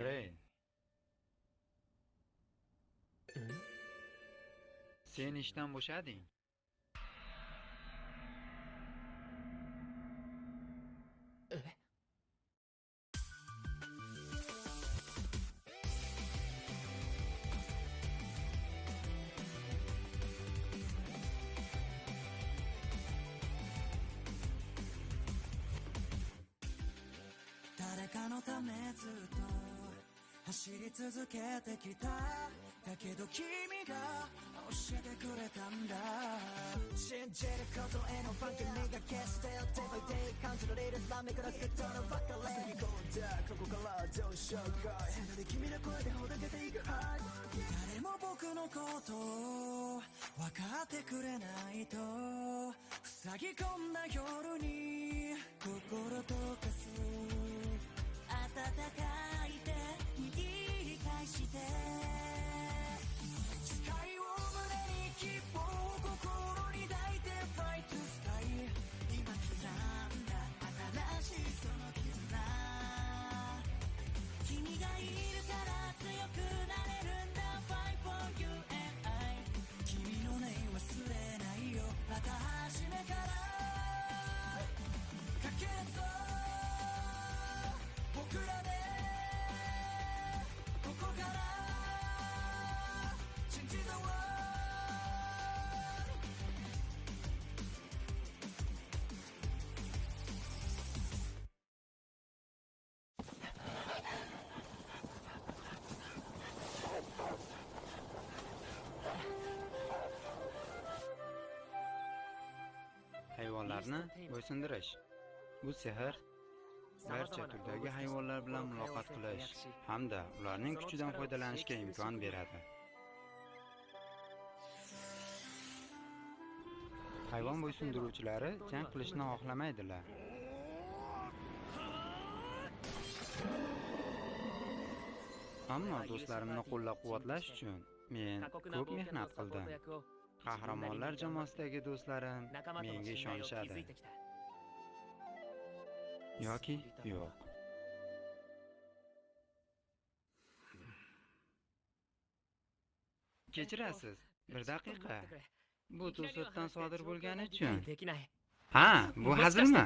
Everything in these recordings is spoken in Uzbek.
Rey, sen ishdan bo'shading. Eh? 誰かのためずっと走り続けてきただけど君が教えてくれたんだ信じることへのファンキーが消してよ Day by day 感じられるラメから作ったのばかり塞ぎ込んだここからどうしようか背中で君の声でほどけていく誰も僕のことを分かってくれないと塞ぎ込んだ夜に心溶かす暖かい手握り返して誓いを胸に希望を心に抱いて Fly to sky 今刻んだ新しいその絆君がいるから強くなれるんだ Fight for you and I 君のね忘れないよまた初めからかけそう僕らでここから Change the world hayvonlarni bo'ysundirish. Bu sehr barcha turdagi hayvonlar bilan muloqot qilish hamda ularning kuchidan foydalanishga imkon beradi. Hayvon bo'ysundiruvchilari jang qilishni xohlamaydilar. Ammo do'stlarimni qo'llab-quvvatlash uchun men ko'p mehnat qildim. Qahramonlar jamoasidagi do'stlarim menga ishonishadi. Yoki yo'q. Kechirasiz, bir daqiqa. Bu to'satdan sodir bo'lgani uchun. Ha, bu hazilmi?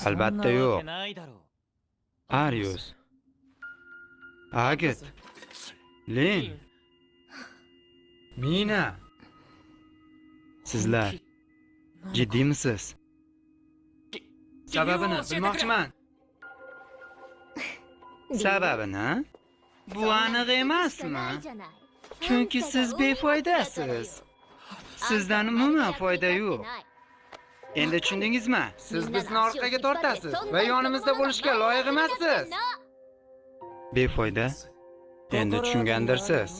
Albatta yo'q. Arius, Agit, Lin, Mina. Sizlar jiddiyimisiz? Sababini bilmoqchiman. Sababini? Bu aniq emasmi? Chunki siz befoydasiz. Sizdan umuman foyda yo'q. Endi tushundingizmi? Siz bizni orqaga tortasiz va yonimizda bo'lishga loyiq emassiz. Befoyda? Endi tushungandirsiz.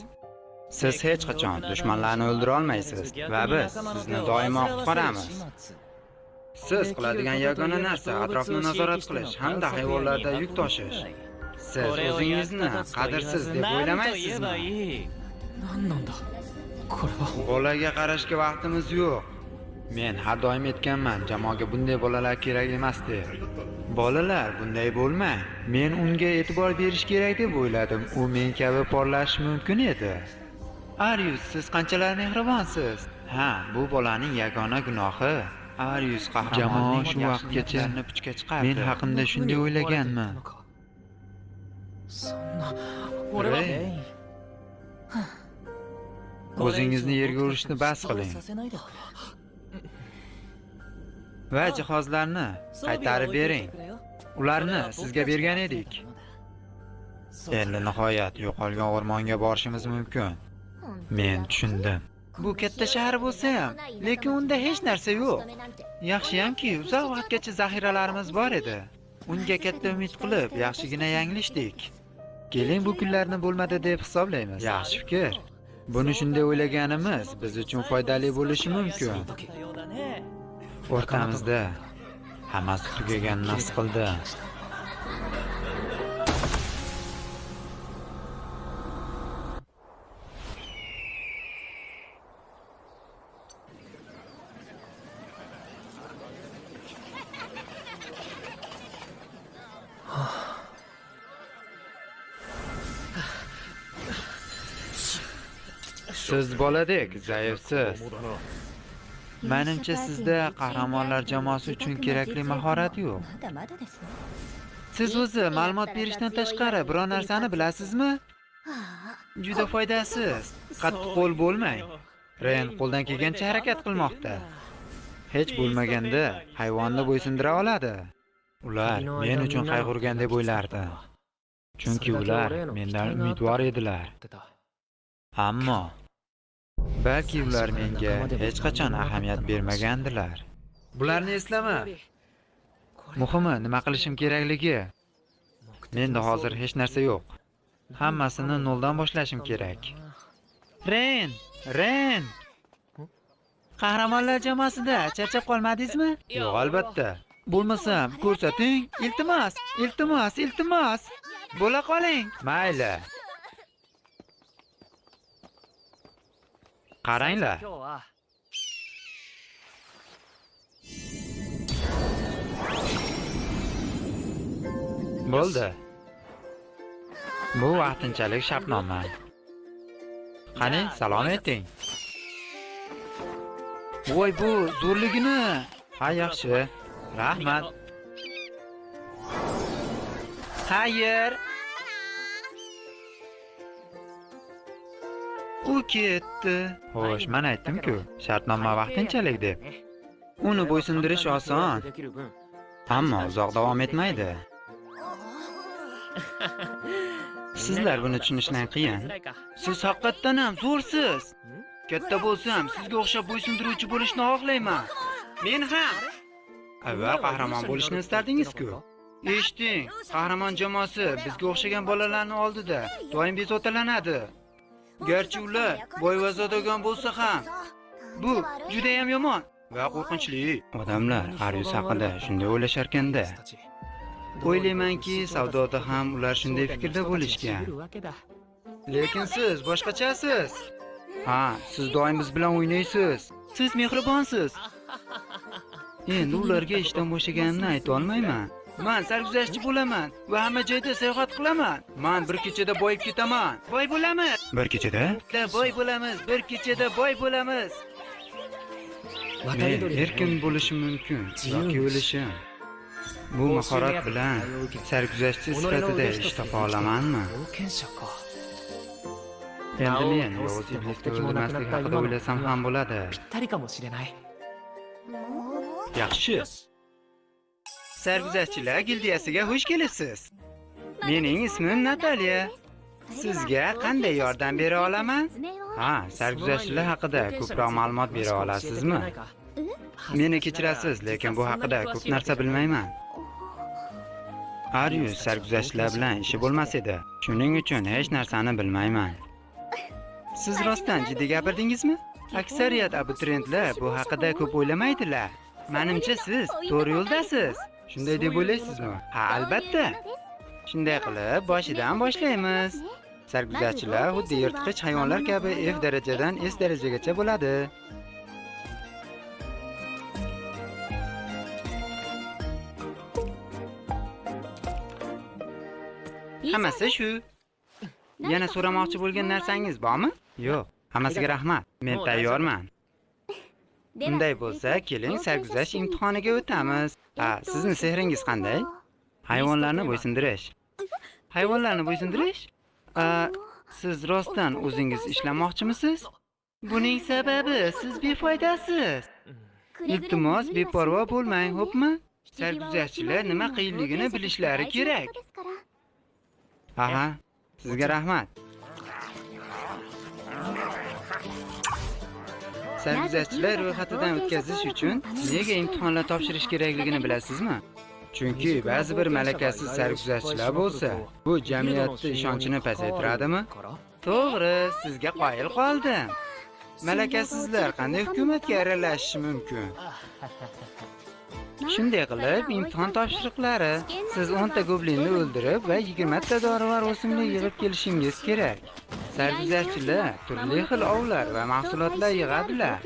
Siz hech qachon dushmanlarni o'ldira olmaysiz va biz sizni doimo qutqaramiz. Siz qiladigan yagona narsa atrofni nazorat qilish hamda hayvonlarda yuk tashish. Siz o'zingizni qadrsiz deb o'ylamaysizmi? Bolaga qarashga vaqtimiz yo'q. Men har doim aytganman, jamoaga bunday bolalar kerak emas deb. Bolalar bunday bo'lmang. Men unga e'tibor berish kerak deb o'yladim. U men kabi porlashi mumkin edi. Arius, siz qanchalar mehribonsiz. Ha, bu bolaning yagona gunohi. Arius qahramonning shu vaqtgacha puchga chiqardi. Men haqimda shunday o'ylaganman. Rey, o'zingizni yerga urishni bas qiling. Va jihozlarni qaytarib bering. Ularni sizga bergan edik. Endi nihoyat yo'qolgan o'rmonga borishimiz mumkin. Men tushundim. Bu katta shahar bo'lsa ham, lekin unda hech narsa yo'q. Yaxshiyamki, uzoq vaqtgacha zaxiralarimiz bor edi. Unga katta umid qilib, yaxshigina yanglishdik. Keling bu kunlarni bo'lmadi deb hisoblaymiz. Yaxshi fikr. Buni shunday o'ylaganimiz biz uchun foydali bo'lishi mumkin. O'rtamizda hammasi tugaganini his qildim. Siz boladek zaifsiz. Menimcha sizda qahramonlar jamoasi uchun kerakli mahorat yo'q. Siz o'zi ma'lumot berishdan tashqari biror narsani bilasizmi? Juda foydasiz. Qattiq qo'l bo'lmang. Ren qo'ldan kelgancha harakat qilmoqda. Hech bo'lmaganda hayvonni bo'ysundira oladi. Ular men uchun qayg'urgan deb o'ylardi. Chunki ular mendan umidvor edilar. Ammo balki ular menga hech qachon ahamiyat bermagandilar. Bularni eslama. Muhimi nima qilishim kerakligi. Menda hozir hech narsa yo'q. Hammasini noldan boshlashim kerak. Ren! Qahramonlar jamoasida charchab qolmadingizmi? Yo'q, albatta. Bo'lmasam, ko'rsating. Iltimos. Bo'la qoling. Mayli. Qaranglar. Bo'ldi. Bu vaqtinchalik shartnoma. Qani, salom ayting. Voy, bu zo'rligini. Ha, yaxshi. Rahmat. Xayr. U ketdi. Xo'sh, men aytdim-ku, shartnoma vaqtinchalik deb. Uni bo'ysundirish oson, ammo uzoq davom etmaydi. Sizlar buni tushunishdan qiyin. Siz haqiqatan ham zo'rsiz. Katta bo'lsam, sizga o'xshab bo'ysundiruvchi bo'lishni xohlayman. Men ham. Avval qahramon bo'lishni istardingiz-ku. Eshiting, qahramon jamoasi bizga o'xshagan bolalarning oldida doim bezovtalanadi. Garchi ular boy va zodagon bo'lsa ham, bu juda ham yomon va qo'rqinchli. Odamlar Arius haqida shunday o'ylashar-kanda. O'ylaymanki, savdoda ham ular shunday fikrda bo'lishgan. Lekin siz boshqachasiz. Ha, siz doim biz bilan o'ynaysiz. Siz mehribonsiz. Endi ularga ishdan bo'shaganimni ayta olmayman. Men sarguzashtchi bo'laman va hamma joyda sayohat qilaman. Men bir kechada boyib ketaman. Boy bo'lamiz. Bir kechada? Boy bo'lamiz. Bir kechada boy bo'lamiz. Men erkin bo'lishim mumkin yoki o'lishim. Bu mahorat bilan sarguzashtchi sifatida ish topa olamanmi? Endi men yovuz iblisni o'ldirmaslik haqida o'ylasam ham bo'ladi. Yaxshi. Sarguzashtchilar gildiyasiga xush kelibsiz. Mening ismim Nataliya. Sizga qanday yordam bera olaman? Ha, sarguzashtchilar haqida ko'proq ma'lumot bera olasizmi? Meni kechirasiz, lekin bu haqida ko'p narsa bilmayman. Arius sarguzashtchilar bilan ishi bo'lmas edi. Shuning uchun hech narsani bilmayman. Siz rostdan jiddiy gapirdingizmi? Aksariyat abituriyentlar bu haqida ko'p o'ylamaydilar. Menimcha siz to'g'ri yo'ldasiz. Shunday deb o'ylaysizmi? Ha, albatta. Shunday qilib, boshidan boshlaymiz. Sarguzashtchilar xuddi yirtqich hayvonlar kabi F darajadan S darajagacha bo'ladi. Hammasi shu. Yana so'ramoqchi bo'lgan narsangiz bormi? Yo'q. Hammasiga rahmat. Men tayyorman. Unday bo'lsa, keling sarguzasht imtihoniga o'tamiz. Ha, sizning sehringiz qanday? Hayvonlarni bo'ysundirish. Hayvonlarni bo'ysundirish? Siz rostdan o'zingiz ishlamoqchimisiz? Buning sababi siz befoydasiz. Iltimos, beparvo bo'lmang, xo'pmi? Sarguzashtchilar nima qiyinligini bilishlari kerak. Aha, sizga rahmat. Sarguzashtchilar ro'yxatidan o'tkazish uchun nega imtihonlar topshirish kerakligini bilasizmi? Chunki ba'zi bir malakasiz sarguzashtchilar bo'lsa, bu jamiyatning ishonchini pasaytiradimi? To'g'ri, sizga qoyil qoldim. Malakasizlar qanday hukumatga aralashishi mumkin? Shunday qilib, imtihon topshiriqlari. Siz 10 ta goblinni o'ldirib va 20 ta dorivar o'simlik yig'ib kelishingiz kerak. Sarguzashtchilar turli xil ovlar va mahsulotlar yig'adilar.